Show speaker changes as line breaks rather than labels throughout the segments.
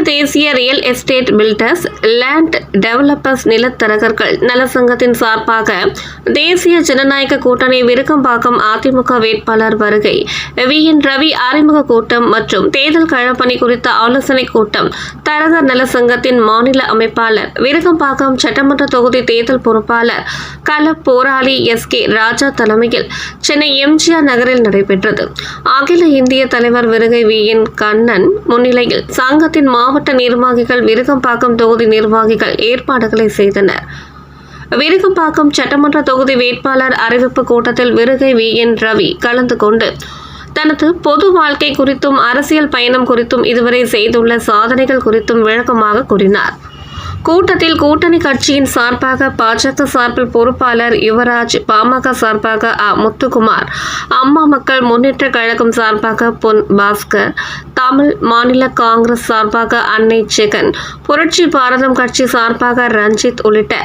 தேசிய real estate builders land developers நிலத்தரகர்கள் நல சங்கத்தின் சார்பாக தேசிய ஜனநாயக கூட்டணி விருகம்பாக்கம் அதிமுக வேட்பாளர் வருகை, வி.என். ரவி அறிமுக கூட்டம் மற்றும் தேர்தல் களப்பணி குறித்த ஆலோசனை கூட்டம். தரகர் நல சங்கத்தின் மாநில அமைப்பாளர், விருகம்பாக்கம் சட்டமன்ற தொகுதி தேர்தல் பொறுப்பாளர் கள போராளி எஸ்.கே. ராஜா தலைமையில் சென்னை எம்.ஜி.ஆர். நகரில் நடைபெற்றது. அகில இந்திய தலைவர் வருகை வி.என். கண்ணன் முன்னிலையில் சங்கத்தின் மாவட்ட நிர்வாகிகள், விருகம்பாக்கம் தொகுதி நிர்வாகிகள் ஏற்பாடுகளை செய்தனர். விருகம்பாக்கம் சட்டமன்ற தொகுதி வேட்பாளர் அறிவிப்பு கூட்டத்தில் வருகை வி.என். ரவி கலந்து கொண்டு தனது பொது வாழ்க்கை குறித்தும் அரசியல் பயணம் குறித்தும் இதுவரை செய்துள்ள சாதனைகள் குறித்தும் விளக்கமாக கூறினார். கூட்டத்தில் கூட்டணி கட்சியின் சார்பாக பாஜக சார்பில் பொறுப்பாளர் யுவராஜ், பாமக சார்பாக முத்துக்குமார், அம்மா மக்கள் முன்னேற்ற கழகம் சார்பாக பொன் பாஸ்கர், தமிழ் மாநில காங்கிரஸ் சார்பாக அன்னை ஜெகன், புரட்சி பாரதம் கட்சி சார்பாக ரஞ்சித் உள்ளிட்ட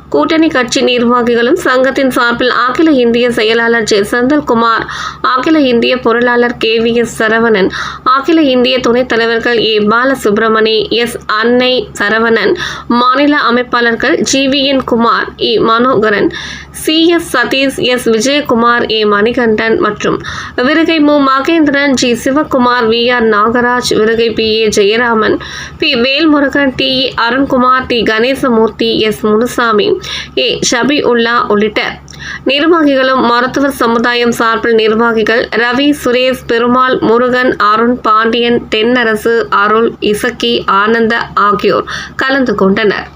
கூட்டணி கட்சி நிர்வாகிகளும், சங்கத்தின் சார்பில் அகில இந்திய செயலாளர் ஜெ. செந்தில்குமார், அகில இந்திய பொருளாளர் கே.வி.எஸ். சரவணன், அகில இந்திய துணைத் தலைவர்கள் ஏ. பாலசுப்ரமணி, எஸ். அன்னை சரவணன், மாநில அமைப்பாளர்கள் GVN. Kumar, E. Manoharan, CS. Sathish, S. Vijayakumar, A. Manikandan மற்றும் விருகை மு. Mahendran, G. Sivakumar, VR. Nagaraj, Virugai PA. Jayaraman, P. Velmurugan, T. Arunkumar, T. Ganesamoorthy, S. Munusamy, A. Shafiullah உள்ளிட்ட நிர்வாகிகளும், மருத்துவர் சமுதாயம் சார்பில் நிர்வாகிகள் ரவி, சுரேஷ், பெருமாள், முருகன், அருண், பாண்டியன், தென்னரசு, அருள், இசக்கி, ஆனந்த ஆகியோர் கலந்து கொண்டனர்.